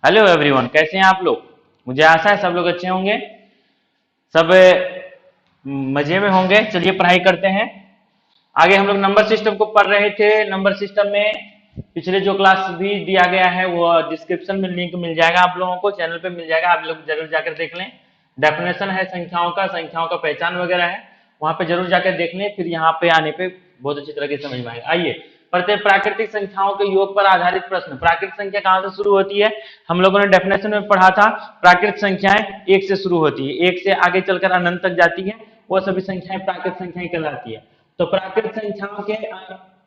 Hello everyone, कैसे हैं आप लोग। मुझे आशा है सब लोग अच्छे होंगे, सब मजे में होंगे। चलिए पढ़ाई करते हैं आगे। हम लोग नंबर सिस्टम को पढ़ रहे थे। नंबर सिस्टम में पिछले जो क्लास भी दिया गया है वो डिस्क्रिप्शन में लिंक मिल जाएगा, आप लोगों को चैनल पे मिल जाएगा, आप लोग जरूर जाकर देख लें। डेफिनेशन है संख्याओं का पहचान वगैरह है, वहां पे जरूर जाकर देख लें, फिर यहाँ पे आने पे बहुत अच्छी तरह से समझ में आएगा। आइए पढ़ते हैं। प्राकृतिक संख्याओं के योग पर आधारित प्रश्न। प्राकृतिक संख्या कहाँ से शुरू होती है? हम लोगों ने डेफिनेशन में पढ़ा था, प्राकृतिक संख्याएं एक से शुरू होती है, एक से आगे चलकर अनंत तक जाती है, वो सभी संख्याएं प्राकृतिक संख्याएं कहलाती है। तो प्राकृतिक संख्याओं के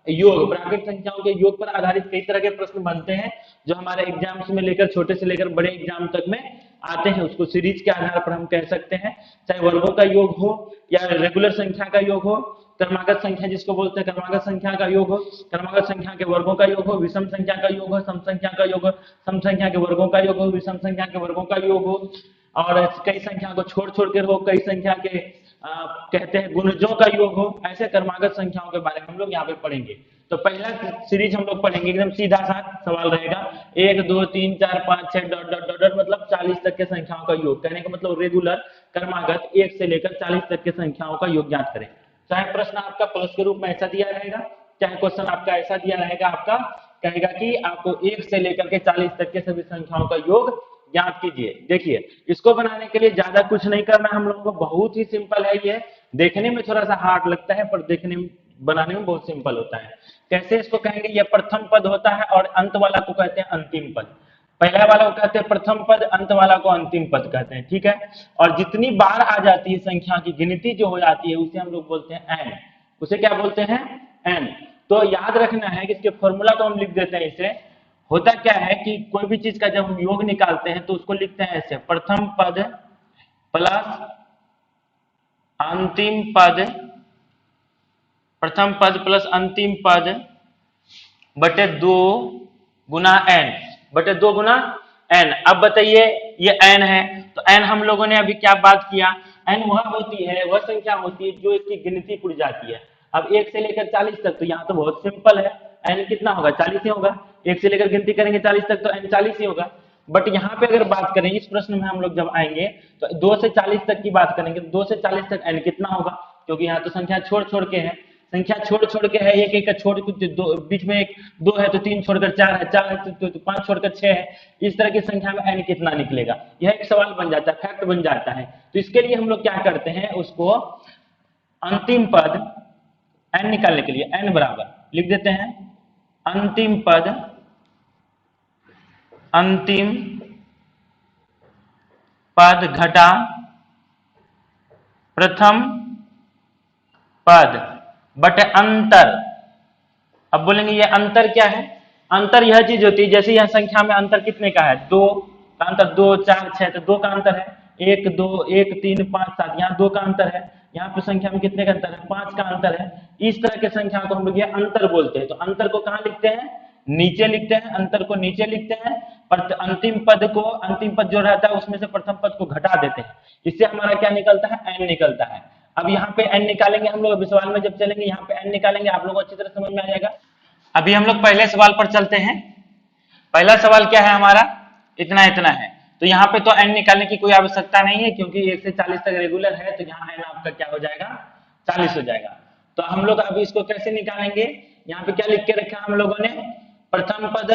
योग, प्राकृतिक संख्याओं के योग पर आधारित कई तरह के प्रश्न बनते हैं जो हमारे एग्जाम्स में लेकर छोटे से लेकर बड़े एग्जाम तक में आते हैं। उसको सीरीज के आधार पर हम कह सकते हैं, चाहे वर्गों का योग हो या रेगुलर संख्या का योग हो, क्रमागत संख्या जिसको बोलते हैं क्रमागत संख्या का योग हो, क्रमागत संख्या के वर्गों का योग हो, विषम संख्या का योग हो, सम संख्या का योग हो, सम संख्या के वर्गों का योग हो, विषम संख्या के वर्गों का योग हो, और कई संख्या को छोड़ छोड़ कर हो, कई संख्या के कहते हैं गुणजों का योग हो। ऐसे क्रमागत संख्याओं के बारे में हम लोग यहाँ पे पढ़ेंगे। तो पहला सीरीज हम लोग पढ़ेंगे, एकदम सीधा सा सवाल रहेगा, 1 2 3 4 5 6 डॉट डॉट डॉट डॉट मतलब 40 तक के संख्याओं का योग। कहने का मतलब रेगुलर क्रमागत 1 से लेकर 40 तक के संख्याओं का योग ज्ञात करें। चाहे प्रश्न आपका प्लस के रूप में ऐसा दिया रहेगा, चाहे क्वेश्चन आपका ऐसा दिया रहेगा, आपका कहेगा कि आपको 1 से लेकर के 40 तक के सभी संख्याओं का योग ज्ञात कीजिए। देखिए इसको बनाने के लिए ज्यादा कुछ नहीं करना हम लोगों को, बहुत ही सिंपल है ये। देखने में थोड़ा सा हार्ड लगता है पर देखने में बनाने में बहुत सिंपल होता है। कैसे इसको कहेंगे? ये प्रथम पद होता है और अंत वाला को कहते हैं अंतिम पद। पहला वाला को कहते हैं प्रथम पद, अंत वाला को अंतिम पद कहते हैं, ठीक है। और जितनी बार आ जाती है संख्या की गिनती जो हो जाती है उसे हम लोग बोलते हैं एन। उसे क्या बोलते हैं? एन। तो याद रखना है कि इसके फॉर्मूला को हम लिख देते हैं। इसे होता क्या है कि कोई भी चीज का जब हम योग निकालते हैं तो उसको लिखते हैं ऐसे, प्रथम पद प्लस अंतिम पद, प्रथम पद प्लस अंतिम पद बटे 2 गुना एन, बटे 2 गुना एन। अब बताइए ये एन है, तो एन हम लोगों ने अभी क्या बात किया? एन वह होती है, वह संख्या होती है जो इसकी गिनती पुर जाती है। अब 1 से लेकर 40 तक, तो यहाँ तो बहुत सिंपल है, एन कितना होगा? 40 ही होगा। 1 से लेकर गिनती करेंगे 40 तक तो एन 40 ही होगा। बट यहाँ पे अगर बात करें, इस प्रश्न में हम लोग जब आएंगे तो 2 से 40 तक की बात करेंगे, 2 से 40 तक एन कितना होगा? क्योंकि यहाँ तो संख्या छोड़ छोड़ के है, संख्या छोड़ छोड़ के है, एक एक का छोड़ दो, बीच में एक 2 है तो 3 छोड़कर 4 है, 4 है तो 5 छोड़कर 6 है। इस तरह की संख्या में एन कितना निकलेगा? यह एक सवाल बन जाता है, फैक्ट बन जाता है। तो इसके लिए हम लोग क्या करते हैं, उसको अंतिम पद एन निकालने के लिए एन बराबर लिख देते हैं, अंतिम पद, अंतिम पद घटा प्रथम पद बटे अंतर। अब बोलेंगे ये अंतर क्या है? अंतर यह चीज होती है, जैसे यह संख्या में अंतर कितने का है? 2 का अंतर, 2 4 6 तो 2 का अंतर है, 1 2 1 3 5 7, यहाँ 2 का अंतर है। यहाँ पे संख्या में कितने का अंतर है? 5 का अंतर है। इस तरह के संख्या को हम लोग ये अंतर बोलते हैं। तो अंतर को कहाँ लिखते हैं? नीचे लिखते हैं, अंतर को नीचे लिखते हैं, पर अंतिम पद को, अंतिम पद जो रहता है उसमें से प्रथम पद को घटा देते हैं। इससे हमारा क्या निकलता है? एन निकलता है। अब यहाँ पे एन निकालेंगे हम लोग, अभी सवाल में जब चलेंगे यहाँ पे एन निकालेंगे, आप लोगों को अच्छी तरह समझ में आ जाएगा। अभी हम लोग पहले सवाल पर चलते हैं। पहला सवाल क्या है हमारा? इतना इतना है, तो यहाँ पे तो एन निकालने की कोई आवश्यकता नहीं है क्योंकि 1 से 40 तक रेगुलर है, तो यहाँ एन आपका क्या हो जाएगा? 40 हो जाएगा। तो हम लोग अभी इसको कैसे निकालेंगे? यहाँ पे क्या लिख के रखा हम लोगों ने? प्रथम पद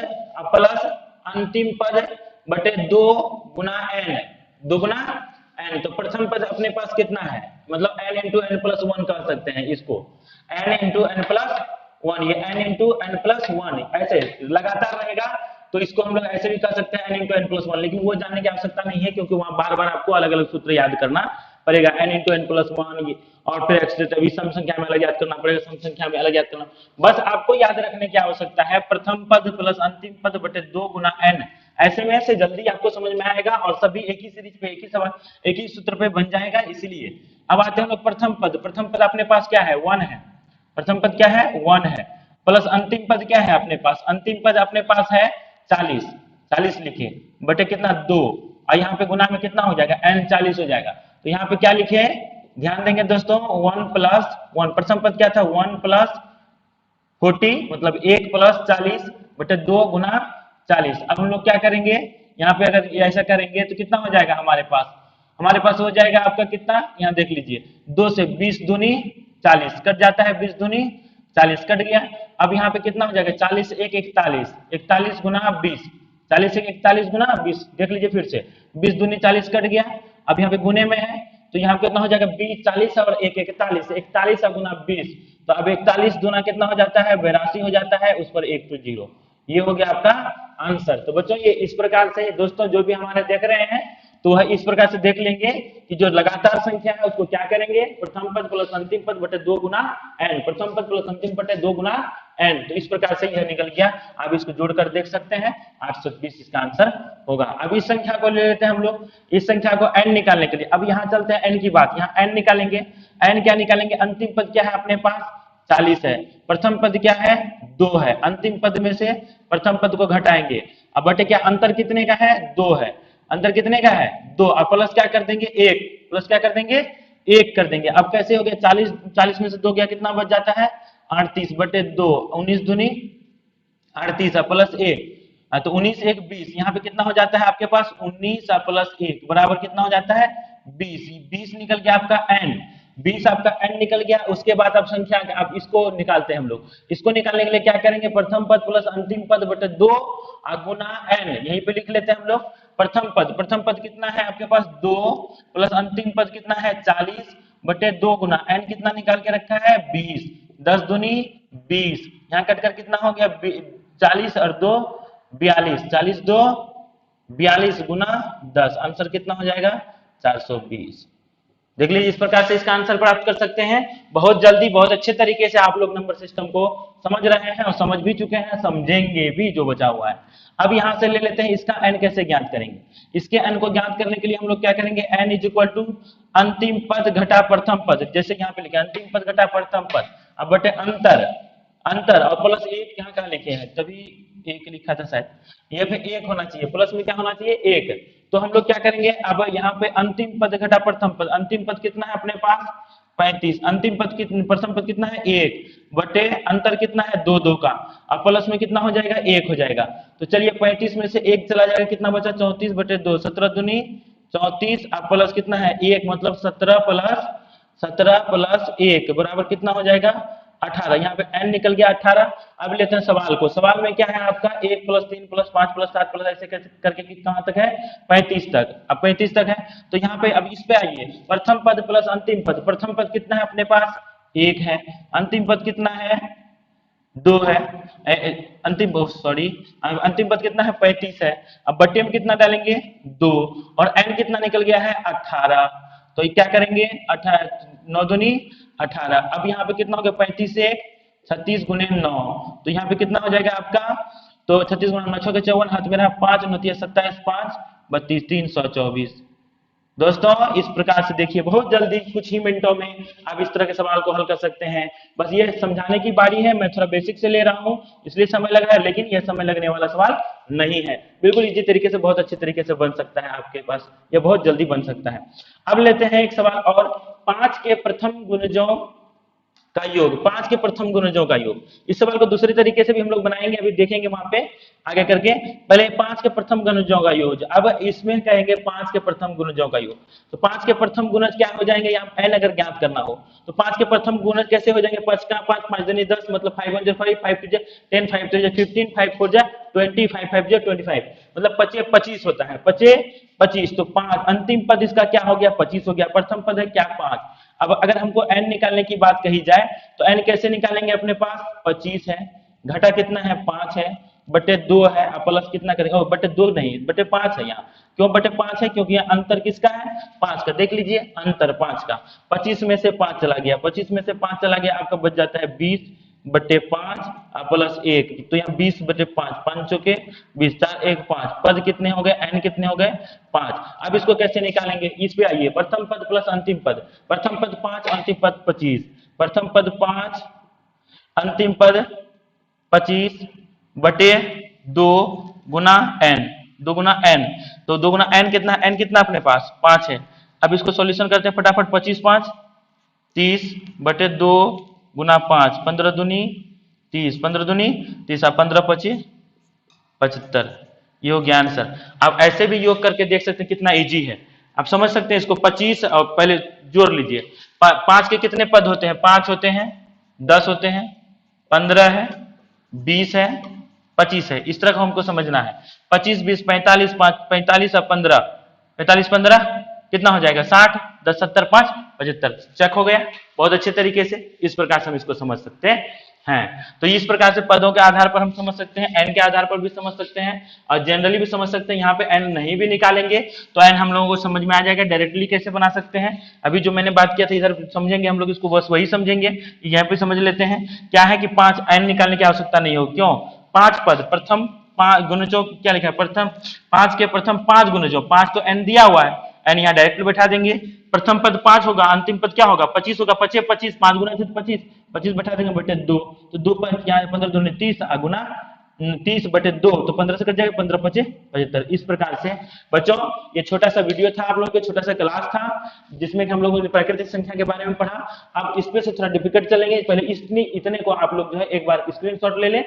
प्लस अंतिम पद बटे 2 गुना एन, 2 गुना एन। तो प्रथम पद अपने पास कितना है? मतलब एन इंटू एन प्लस 1 कह सकते हैं इसको, एन इंटू एन प्लस 1, ये एन इंटू एन प्लस 1 ऐसे लगातार रहेगा। तो इसको हम लोग ऐसे भी कर सकते हैं, एन इंटू एन प्लस 1, लेकिन वो जानने की आवश्यकता नहीं है क्योंकि वहां बार बार आपको अलग अलग सूत्र याद करना पड़ेगा। एन इंटू एन प्लस 1 और फिर एक्सेट्रा सम संख्या में अलग याद करना पड़ेगा, सम संख्या में अलग याद करना। बस आपको याद रखने की आवश्यकता है प्रथम पद प्लस अंतिम पद बटे 2 गुना एन। ऐसे में से जल्दी आपको समझ में आएगा और सभी एक ही सीरीज पे, एक ही सवाल, एक ही सूत्र पे बन जाएगा। इसीलिए अब आते हैं लोग प्रथम पद। प्रथम पद अपने पास क्या है? 1 है। प्रथम पद क्या है? 1 है। प्लस अंतिम पद क्या है अपने पास? अंतिम पद अपने पास है 40, 40 लिखे बटे कितना? 2, और यहाँ पे गुना में कितना हो जाएगा? n 40 हो जाएगा। तो यहाँ पे क्या लिखे? ध्यान देंगे दोस्तों, 1 प्लस 1, प्रथम पद क्या था? 1 प्लस 40 मतलब 1 प्लस 40 बटे 2 गुना 40। अब हम लोग क्या करेंगे? यहाँ पे अगर ये ऐसा करेंगे तो कितना हो जाएगा हमारे पास हो जाएगा आपका कितना, यहाँ देख लीजिए 2 से 20 दूनी 40 कट जाता है, 20 दूनी 40 कट गया। अब यहाँ पे कितना हो जाएगा 40 एक 41, 41 गुना 20, 40 एक 41 गुना 20, देख लीजिए फिर से 20 दूनी 40 कट गया। अब यहाँ पे गुने में है तो यहाँ पे कितना हो जाएगा 20 40 और 1 41, 41 गुना 20, तो अब 41 दूना कितना हो जाता है 82 हो जाता है, उस पर 1 तो 0, ये हो गया आपका आंसर। तो बच्चों ये इस प्रकार से दोस्तों जो भी हमारे देख रहे हैं तो वह इस प्रकार से देख लेंगे कि जो लगातार संख्या है उसको क्या करेंगे, प्रथम पद प्लस अंतिम पद बटे 2 गुना n, प्रथम पद प्लस अंतिम बटे 2 गुना n, तो इस प्रकार से यह निकल गया। आप इसको जोड़कर देख सकते हैं 820 इसका आंसर होगा। अब इस संख्या को ले लेते हैं हम लोग, इस संख्या को n निकालने के लिए। अब यहाँ चलते हैं n की बात, यहाँ n निकालेंगे, n क्या निकालेंगे, अंतिम पद क्या है अपने पास 40 है, प्रथम पद क्या है 2 है, अंतिम पद में से प्रथम पद को घटाएंगे। अब बटे क्या अंतर कितने का है 2 है, अंतर कितने का है 2, अब प्लस क्या कर देंगे 1, प्लस क्या कर देंगे 1 कर देंगे। अब कैसे हो गया 40 में से 2 गया कितना बच जाता है 38 बटे 2, 19 दूनी 38 प्लस 1, तो 19 1 20, यहाँ पे कितना हो जाता है आपके पास 19 प्लस 1 बराबर कितना हो जाता है 20, 20 निकल गया आपका n, 20 आपका n निकल गया। उसके बाद अब संख्या अब इसको निकालते हैं हम लोग, इसको निकालने के लिए क्या करेंगे प्रथम पद प्लस अंतिम पद बटे 2 गुना n, यहीं पे लिख लेते हैं हम लोग। प्रथम पद कितना है आपके पास 2 प्लस अंतिम पद कितना है 40 बटे 2 गुना n कितना निकाल के रखा है 20, 10 दूनी 20, यहाँ कटकर कितना हो गया 40 और 2 42, 40 2 42 गुना 10, आंसर कितना हो जाएगा 420। देख लीजिए इस प्रकार से इसका आंसर प्राप्त कर सकते हैं। बहुत जल्दी बहुत अच्छे तरीके से आप लोग नंबर सिस्टम को समझ रहे हैं और समझ भी चुके हैं, समझेंगे भी जो बचा हुआ है। अब यहां से ले लेते हैं इसका n कैसे ज्ञात करेंगे। इसके n को ज्ञात करने के लिए हम लोग क्या करेंगे, n इज इक्वल टू अंतिम पद घटा प्रथम पद, जैसे यहाँ पे लिखे अंतिम पद घटा प्रथम पद, अब बटे अंतर और प्लस 1 यहाँ कहाँ लिखे हैं, तभी 1 लिखा था शायद, ये पे 1 होना चाहिए, प्लस में क्या होना चाहिए 1। तो हम लोग क्या करेंगे, अब यहाँ पे अंतिम पद घटा प्रथम पद, अंतिम पद कितना है अपने पास 35, अंतिम पद कितना प्रथम पद कितना है 1 बटे अंतर कितना है 2 2 का, अब प्लस में कितना हो जाएगा 1 हो जाएगा। तो चलिए 35 में से 1 चला जाएगा, कितना बचा 34 बटे 2, 17 दूनी 34, अब प्लस कितना है 1, मतलब 17 प्लस 1 बराबर कितना हो जाएगा 18, यहाँ पे n निकल गया 18। अब लेते हैं सवाल को, सवाल में क्या है आपका 1 प्लस 3 प्लस 5 प्लस 7 प्लस ऐसे करके कहां तक है 35 तक, अब 35 तक है। तो यहाँ पे अब इस पे आइए, प्रथम पद प्लस अंतिम पद, प्रथम पद कितना है अपने पास 1 है, अंतिम पद कितना है 2 है, अंतिम पद कितना है 35 है, अब बट्टे में कितना डालेंगे 2 और n कितना निकल गया है 18, तो क्या करेंगे 9 दूनी 18, अब यहाँ पे कितना हो गया 35 से 36 गुने 9, तो यहाँ पे कितना हो जाएगा आपका, तो 36 गुना 9 6 के 54, हाथ में रहा 5 9 27 5 32 324। दोस्तों इस प्रकार से देखिए बहुत जल्दी कुछ ही मिनटों में आप इस तरह के सवाल को हल कर सकते हैं। बस ये समझाने की बारी है, मैं थोड़ा बेसिक से ले रहा हूं इसलिए समय लग रहा है, लेकिन यह समय लगने वाला सवाल नहीं है, बिल्कुल इसी तरीके से बहुत अच्छे तरीके से बन सकता है आपके पास, यह बहुत जल्दी बन सकता है। अब लेते हैं एक सवाल और, 5 के प्रथम गुणजों का योग, 5 के प्रथम गुणजों का योग। इस सवाल को दूसरी तरीके से भी हम लोग बनाएंगे, अभी देखेंगे वहां पे आगे करके। पहले 5 के प्रथम गुणजों का योग, अब इसमें कहेंगे 5 के प्रथम गुणजों का योग। तो 5 के प्रथम गुणज क्या हो जाएंगे, यहाँ n अगर ज्ञात करना हो तो 5 के प्रथम गुणज कैसे हो जाएंगे, 5 का 5 5 दूनी 10, मतलब 5 1 5 5 2 10 5 3 15 5 4 20 5 5 25, मतलब 25 होता है, 25। तो 5 अंतिम पद इसका क्या हो गया 25 हो गया, प्रथम पद है क्या 5। अब अगर हमको n निकालने की बात कही जाए तो n कैसे निकालेंगे, अपने पास 25 है, घटा कितना है 5 है, बटे 2 है, अब प्लस कितना करेंगे, बटे 2 नहीं बटे 5 है, यहाँ क्यों बटे 5 है, क्योंकि यहाँ अंतर किसका है 5 का, देख लीजिए अंतर 5 का, 25 में से 5 चला गया, 25 में से 5 चला गया, आपका बच जाता है 20 बटे 5 प्लस 1, तो यहाँ 20 बटे 5, 5 चौके 20, 4 1 5, पद कितने हो गए n कितने हो गए 5। अब इसको कैसे निकालेंगे, इस पे आइए, प्रथम पद प्लस अंतिम पद, प्रथम पद 5 अंतिम पद 25, प्रथम पद 5 अंतिम पद 25 बटे 2 गुना n, 2 गुना n, तो 2 गुना n कितना, n कितना अपने पास 5 है। अब इसको सॉल्यूशन करते हैं फटाफट, 25 5 30 बटे 2 गुना 5, 15 दूनी 30, 15 दूनी 30, 15 25 75, ये हो गया आंसर। आप ऐसे भी योग करके देख सकते हैं कितना इजी है। आप समझ सकते हैं इसको। 25 और पहले जोड़ लीजिए। 5 के कितने पद होते हैं? 5 होते हैं, 10 होते हैं, 15 है, 20 है, 25 है। इस तरह का हमको समझना है। 25 20 45, 45 और 15, 45 15 कितना हो जाएगा? 60, 10 70 5 75। चेक हो गया बहुत अच्छे तरीके से। इस प्रकार से हम इसको समझ सकते हैं। तो इस प्रकार से पदों के आधार पर हम समझ सकते हैं, एन के आधार पर भी समझ सकते हैं और जनरली भी समझ सकते हैं। यहाँ पे एन नहीं भी निकालेंगे तो एन हम लोगों को समझ में आ जाएगा डायरेक्टली कैसे बना सकते हैं। अभी जो मैंने बात किया था इधर समझेंगे हम लोग, इसको बस वही समझेंगे। यहाँ पे समझ लेते हैं क्या है कि 5 एन निकालने की आवश्यकता नहीं हो। क्यों? 5 पद, प्रथम 5 गुणजों क्या लिखा है? प्रथम 5 के प्रथम 5 गुणजों, 5 तो एन दिया हुआ है, एन यहाँ डायरेक्ट बैठा देंगे। प्रथम पद 5 होगा, अंतिम पद क्या होगा? 25 होगा। 25 25 5 गुना 25, 25 बैठा देंगे बटे 2, तो 2 5 यहाँ 15 दूनी 30 गुना 30 बटे 2, तो 15 से कट जाएगा, 15 25 75। इस प्रकार से बच्चों ये छोटा सा वीडियो था, आप लोगों के छोटा सा क्लास था जिसमें कि हम लोगों ने प्राकृतिक संख्या के बारे में पढ़ा। अब इसमें से थोड़ा डिफिकल्ट चलेंगे। पहले इतने को आप लोग जो है एक बार स्क्रीनशॉट ले लें।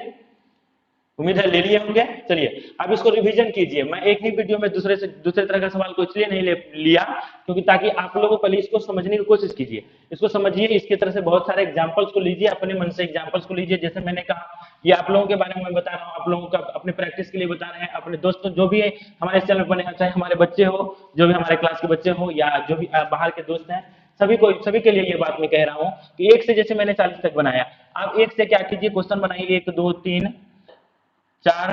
उम्मीद है ले लिए होंगे। चलिए अब इसको रिवीजन कीजिए। मैं एक ही वीडियो में दूसरे तरह का सवाल को इसलिए नहीं लिया क्योंकि ताकि आप लोगों पहले इसको समझने की कोशिश कीजिए, इसको समझिए, इसकी तरह से बहुत सारे एग्जांपल्स को लीजिए, अपने मन से एग्जांपल्स को लीजिए। जैसे मैंने कहा ये आप लोगों के बारे में मैं बता रहा हूँ, आप लोगों का अपने प्रैक्टिस के लिए बता रहे हैं, अपने दोस्तों जो भी है हमारे चैनल पर बने, चाहे हमारे बच्चे हो, जो भी हमारे क्लास के बच्चे हो या जो भी बाहर के दोस्त हैं, सभी के लिए ये बात मैं कह रहा हूँ कि 1 से जैसे मैंने 40 तक बनाया, आप 1 से क्या कीजिए, क्वेश्चन बनाइए 1 2 3 4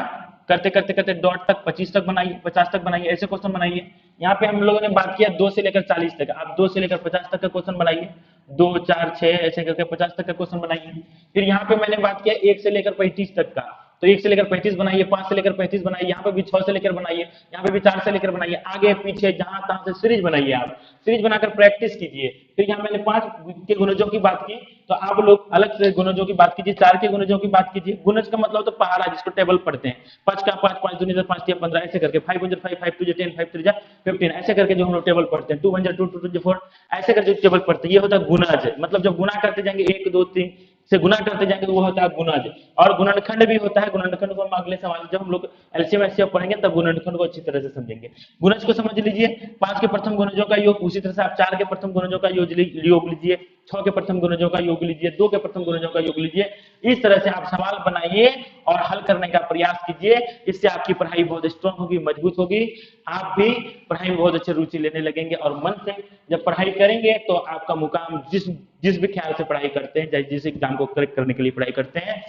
करते करते करते डॉट तक 25 तक बनाइए, 50 तक बनाइए, ऐसे क्वेश्चन बनाइए। यहाँ पे हम लोगों ने बात किया 2 से लेकर 40 तक, आप 2 से लेकर 50 तक का क्वेश्चन बनाइए, 2 4 6 ऐसे करके 50 तक का क्वेश्चन बनाइए। फिर यहाँ पे मैंने बात किया 1 से लेकर 35 तक का, तो 1 से लेकर 35 बनाइए, 5 से लेकर 35 बनाइए, यहाँ पे भी 6 से लेकर बनाइए, यहाँ पे भी 4 से लेकर बनाइए, आगे पीछे जहां तहां से सीरीज बनाइए। आप सीरीज बनाकर प्रैक्टिस कीजिए। फिर यहाँ मैंने 5 के गुणजों की बात की, तो आप लोग अलग से गुणजों की बात कीजिए, 4 के गुणजों की बात कीजिए। गुणज का मतलब तो पहाड़ा, जिसको टेबल पढ़ते हैं, 5 का 5 5 दूनी 5 3 15 ऐसे करके, 5 1 5 5 2 10 5 3 15 ऐसे करके जो हम लोग टेबल पढ़ते हैं, 2 1 2 2 2 4 ऐसे करके टेबल पढ़ते हैं, ये होता है गुणज। मतलब जब गुणा करते जाएंगे 1 2 3 से गुना करते जाएंगे तो वो होता है गुणज। और गुणनखंड भी होता है। गुणनखंड को हम अगले सवाल जब हम लोग एलसीएम एचसीएफ पढ़ेंगे तब गुणनखंड को अच्छी तरह से समझेंगे। गुणज को समझ लीजिए, 5 के प्रथम गुणजों का योग, उसी तरह से आप 4 के प्रथम गुणजों का योग लीजिए, 6 के प्रथम गुणजों का योग लीजिए, 2 के प्रथम गुणजों का योग लीजिए। इस तरह से आप सवाल बनाइए और हल करने का प्रयास कीजिए। इससे आपकी पढ़ाई बहुत स्ट्रांग होगी, मजबूत होगी, आप भी पढ़ाई में बहुत अच्छी रुचि लेने लगेंगे। और मन से जब पढ़ाई करेंगे तो आपका मुकाम जिस भी ख्याल से पढ़ाई करते हैं, जिस एग्जाम को करेक्ट करने के लिए पढ़ाई करते हैं,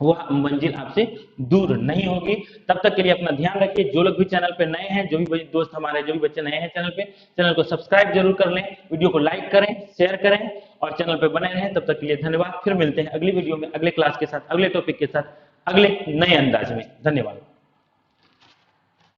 वो मंजिल आपसे दूर नहीं होगी। तब तक के लिए अपना ध्यान रखिए। जो लोग भी चैनल पे नए हैं, जो भी दोस्त हमारे, जो भी बच्चे नए हैं चैनल पे, चैनल को सब्सक्राइब जरूर कर लें, वीडियो को लाइक करें, शेयर करें और चैनल पे बने रहें। तब तक के लिए धन्यवाद। फिर मिलते हैं अगली वीडियो में, अगले क्लास के साथ, अगले टॉपिक के साथ, अगले नए अंदाज में। धन्यवाद।